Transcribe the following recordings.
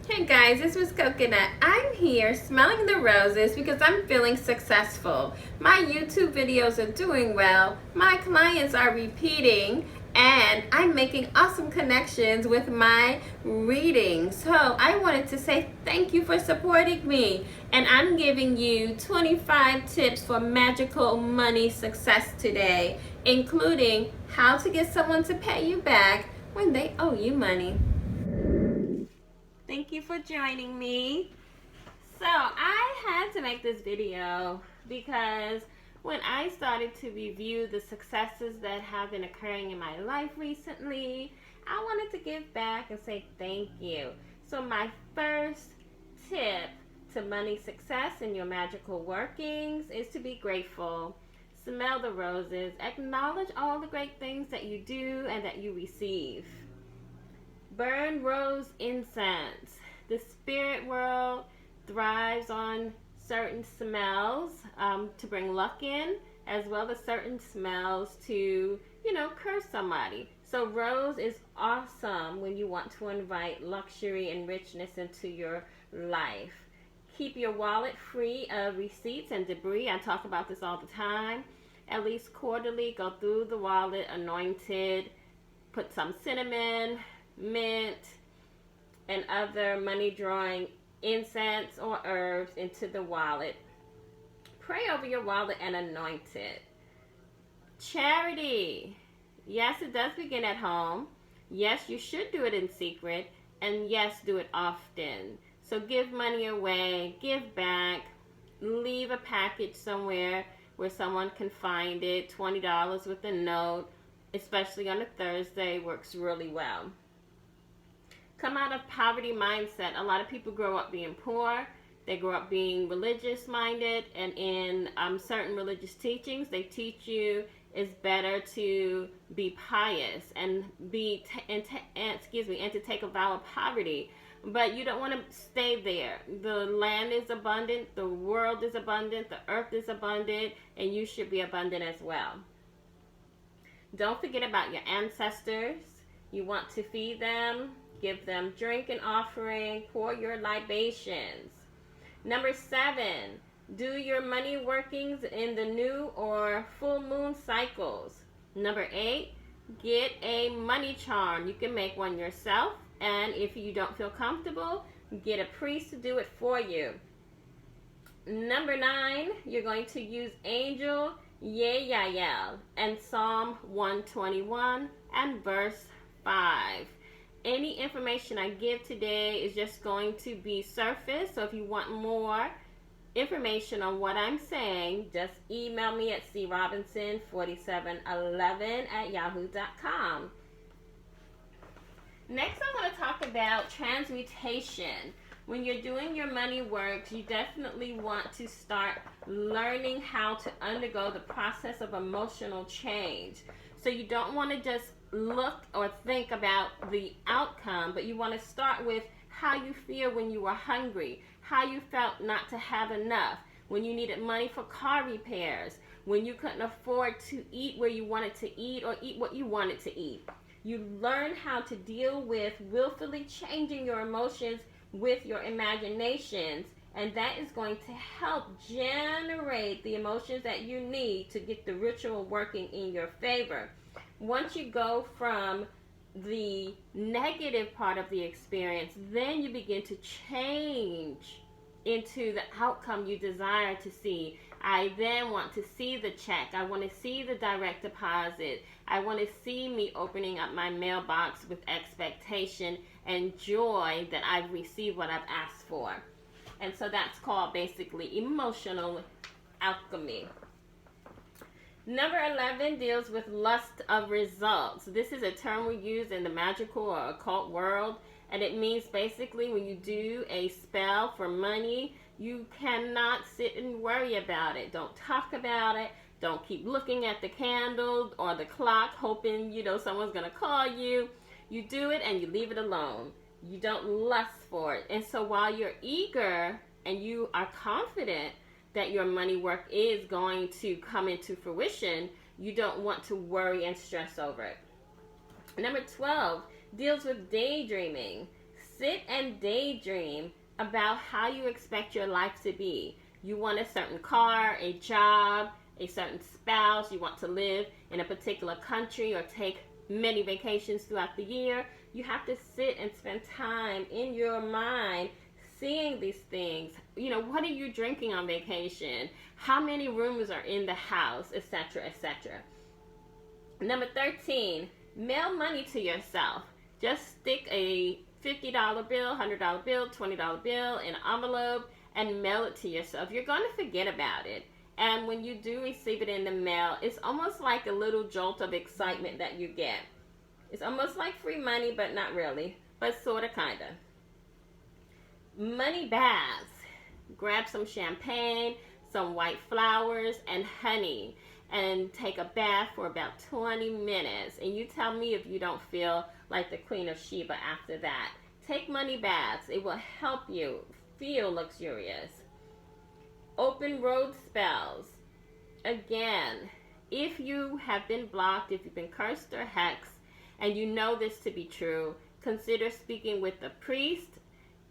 Hey guys, it's Miss Coconut. I'm here smelling the roses because I'm feeling successful. My YouTube videos are doing well, my clients are repeating, and I'm making awesome connections with my reading. So I wanted to say thank you for supporting me. And I'm giving you 25 tips for magical money success today, including how to get someone to pay you back when they owe you money. Thank you for joining me. So I had to make this video because when I started to review the successes that have been occurring in my life recently, I wanted to give back and say thank you. So my first tip to money success in your magical workings is to be grateful. Smell the roses. Acknowledge all the great things that you do and that you receive. Burn rose incense. The spirit world thrives on certain smells to bring luck in, as well as certain smells to, curse somebody. So rose is awesome when you want to invite luxury and richness into your life. Keep your wallet free of receipts and debris. I talk about this all the time. At least quarterly, go through the wallet anointed. Put some cinnamon, mint, and other money drawing incense or herbs into the wallet. Pray over your wallet and anoint it. Charity. Yes, it does begin at home. Yes, you should do it in secret. And yes, do it often. So give money away, give back, leave a package somewhere where someone can find it. $20 with a note, especially on a Thursday, works really well. Come out of poverty mindset. A lot of people grow up being poor. They grow up being religious minded, and in certain religious teachings, they teach you it's better to be pious and and to take a vow of poverty. But you don't want to stay there. The land is abundant, the world is abundant, the earth is abundant, and you should be abundant as well. Don't forget about your ancestors. You want to feed them, give them drink and offering, pour your libations. Number 7, do your money workings in the new or full moon cycles. Number 8, get a money charm. You can make one yourself, and if you don't feel comfortable, get a priest to do it for you. Number 9, you're going to use Angel Yael and Psalm 121 and verse 5. Any information I give today is just going to be surface. So if you want more information on what I'm saying, just email me at crobinson4711@yahoo.com. Next, I want to talk about transmutation. When you're doing your money works, you definitely want to start learning how to undergo the process of emotional change. So you don't want to just look or think about the outcome, but you want to start with how you feel when you were hungry, how you felt not to have enough, when you needed money for car repairs, when you couldn't afford to eat where you wanted to eat or eat what you wanted to eat. You learn how to deal with willfully changing your emotions with your imaginations, and that is going to help generate the emotions that you need to get the ritual working in your favor. Once you go from the negative part of the experience, then you begin to change into the outcome you desire to see. I then want to see the check. I want to see the direct deposit. I want to see me opening up my mailbox with expectation and joy that I've received what I've asked for. And so that's called basically emotional alchemy. Number 11 deals with lust of results. This is a term we use in the magical or occult world, and it means basically when you do a spell for money, you cannot sit and worry about it. Don't talk about it. Don't keep looking at the candle or the clock hoping, someone's going to call you. You do it and you leave it alone. You don't lust for it. And so while you're eager and you are confident that your money work is going to come into fruition, you don't want to worry and stress over it. Number 12 deals with daydreaming. Sit and daydream about how you expect your life to be. You want a certain car, a job, a certain spouse. You want to live in a particular country or take many vacations throughout the year. You have to sit and spend time in your mind seeing these things. What are you drinking on vacation? How many rooms are in the house, etc., etc. Number 13, mail money to yourself. Just stick a $50 bill, $100 bill, $20 bill in an envelope and mail it to yourself. You're going to forget about it. And when you do receive it in the mail, it's almost like a little jolt of excitement that you get. It's almost like free money, but not really, but sort of, kind of. Money baths. Grab some champagne, some white flowers, and honey, and take a bath for about 20 minutes. And you tell me if you don't feel like the Queen of Sheba after that. Take money baths. It will help you feel luxurious. Open road spells. Again, if you have been blocked, if you've been cursed or hexed, and you know this to be true, consider speaking with the priest,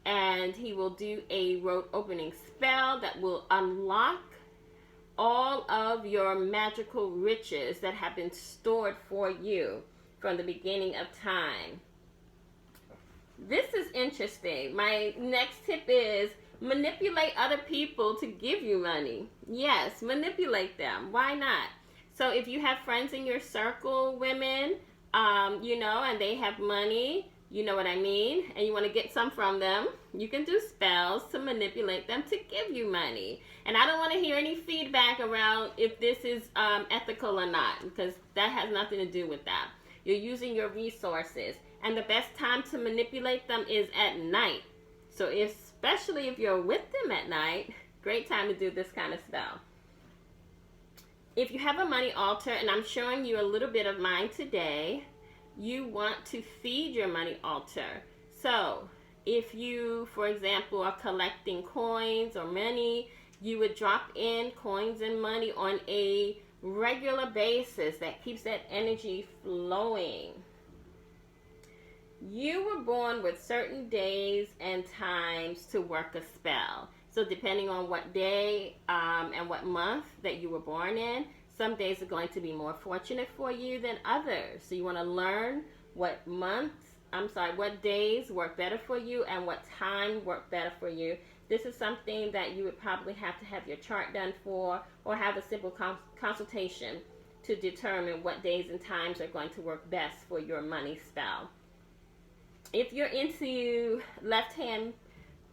and he will do a road opening spell that will unlock all of your magical riches that have been stored for you from the beginning of time. This is interesting. My next tip is manipulate other people to give you money. Yes, manipulate them. Why not? So if you have friends in your circle, women, and they have money, you know what I mean, and you want to get some from them, you can do spells to manipulate them to give you money. And I don't want to hear any feedback around if this is ethical or not, because that has nothing to do with that. You're using your resources, and the best time to manipulate them is at night. So especially if you're with them at night, great time to do this kind of spell. If you have a money altar, and I'm showing you a little bit of mine today, you want to feed your money altar. So if you, for example, are collecting coins or money, you would drop in coins and money on a regular basis. That keeps that energy flowing. You were born with certain days and times to work a spell. So depending on what day and what month that you were born in, some days are going to be more fortunate for you than others. So you want to learn what days work better for you and what time work better for you. This is something that you would probably have to have your chart done for, or have a simple consultation to determine what days and times are going to work best for your money spell. If you're into left-hand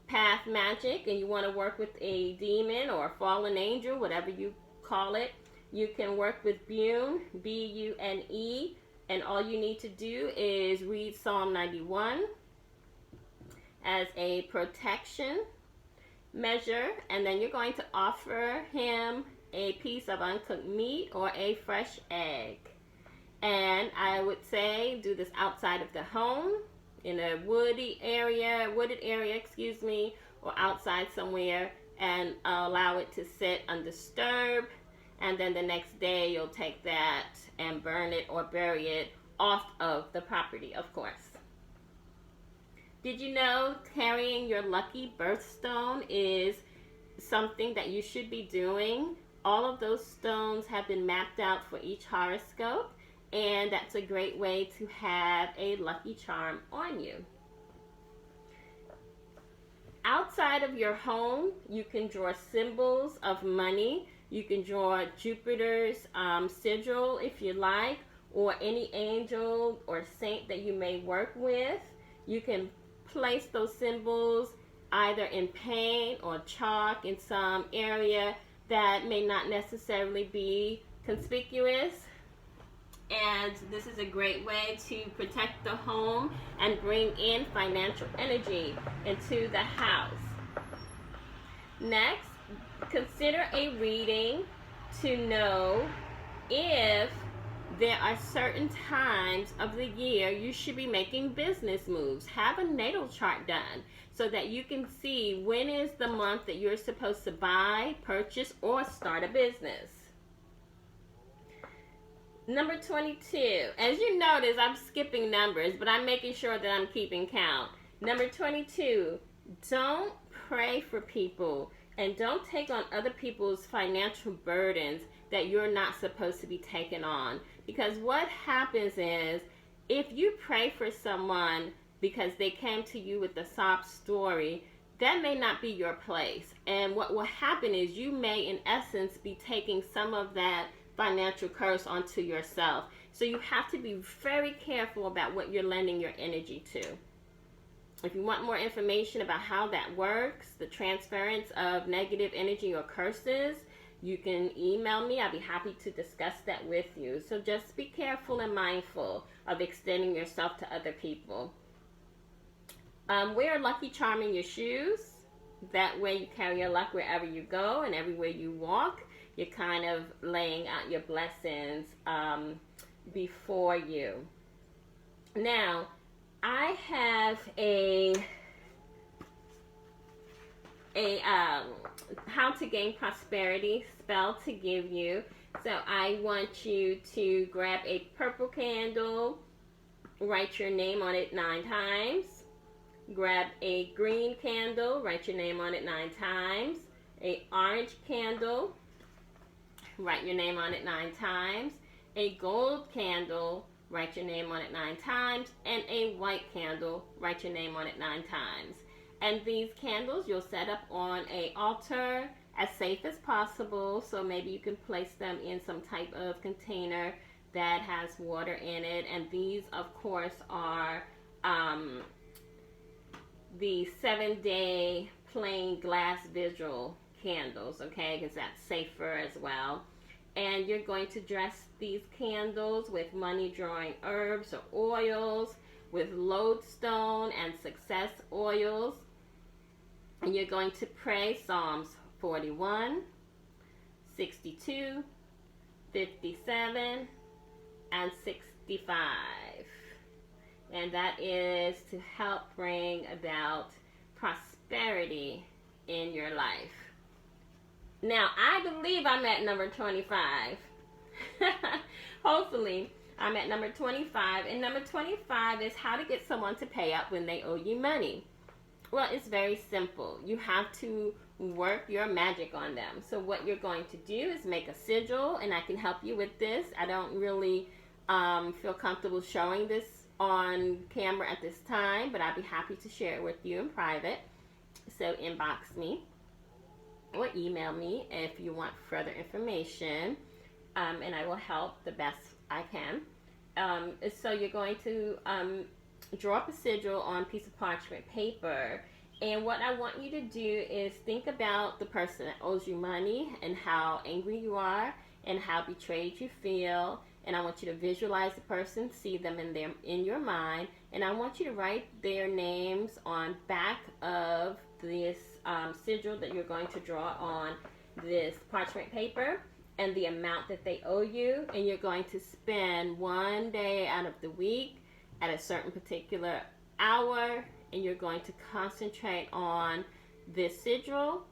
path magic and you want to work with a demon or a fallen angel, whatever you call it, you can work with Bune, B-U-N-E, and all you need to do is read Psalm 91 as a protection measure, and then you're going to offer him a piece of uncooked meat or a fresh egg. And I would say do this outside of the home, in a wooded area, or outside somewhere, and allow it to sit undisturbed. And then the next day you'll take that and burn it or bury it off of the property, of course. Did you know carrying your lucky birthstone is something that you should be doing? All of those stones have been mapped out for each horoscope, and that's a great way to have a lucky charm on you. Outside of your home, you can draw symbols of money. You can draw Jupiter's sigil if you like, or any angel or saint that you may work with. You can place those symbols either in paint or chalk in some area that may not necessarily be conspicuous. And this is a great way to protect the home and bring in financial energy into the house. Next, consider a reading to know if there are certain times of the year you should be making business moves. Have a natal chart done so that you can see when is the month that you're supposed to buy, purchase, or start a business. Number 22. As you notice, I'm skipping numbers, but I'm making sure that I'm keeping count. Number 22, don't pray for people and don't take on other people's financial burdens that you're not supposed to be taking on. Because what happens is, if you pray for someone because they came to you with a sob story, that may not be your place. And what will happen is you may, in essence, be taking some of that financial curse onto yourself. So you have to be very careful about what you're lending your energy to. If you want more information about how that works, the transference of negative energy or curses, you can email me. I'll be happy to discuss that with you. So just be careful and mindful of extending yourself to other people. Wear a lucky charm in your shoes. That way you carry your luck wherever you go, and everywhere you walk, you're kind of laying out your blessings before you. Now, I have a how to gain prosperity spell to give you. So I want you to grab a purple candle, write your name on it 9 times. Grab a green candle, write your name on it 9 times. A orange candle, write your name on it 9 times. A gold candle, write your name on it 9 times. And a white candle, write your name on it 9 times. And these candles you'll set up on an altar as safe as possible. So maybe you can place them in some type of container that has water in it. And these, of course, are the 7-day plain glass vigil candles, okay, because that's safer as well. And you're going to dress these candles with money drawing herbs or oils, with lodestone and success oils. And you're going to pray Psalms 41, 62, 57, and 65. And that is to help bring about prosperity in your life. Now, I believe I'm at number 25. Hopefully, I'm at number 25. And number 25 is how to get someone to pay up when they owe you money. Well, it's very simple. You have to work your magic on them. So what you're going to do is make a sigil, and I can help you with this. I don't really feel comfortable showing this on camera at this time, but I'll be happy to share it with you in private. So inbox me or email me if you want further information, and I will help the best I can. So you're going to draw up a sigil on a piece of parchment paper, and what I want you to do is think about the person that owes you money and how angry you are and how betrayed you feel. And I want you to visualize the person, see them in your mind, and I want you to write their names on back of this sigil that you're going to draw on this parchment paper, and the amount that they owe you. And you're going to spend 1 day out of the week at a certain particular hour, and you're going to concentrate on this sigil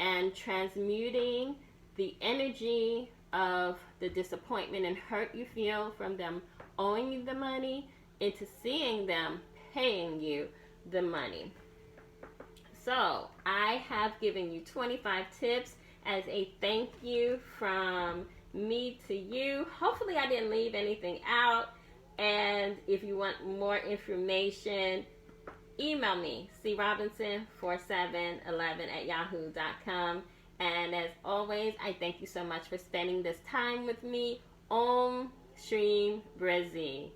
and transmuting the energy of the disappointment and hurt you feel from them owing you the money into seeing them paying you the money. So I have given you 25 tips as a thank you from me to you. Hopefully I didn't leave anything out. And if you want more information, email me, crobinson4711@yahoo.com. And as always, I thank you so much for spending this time with me. Om Shrim Brizzy.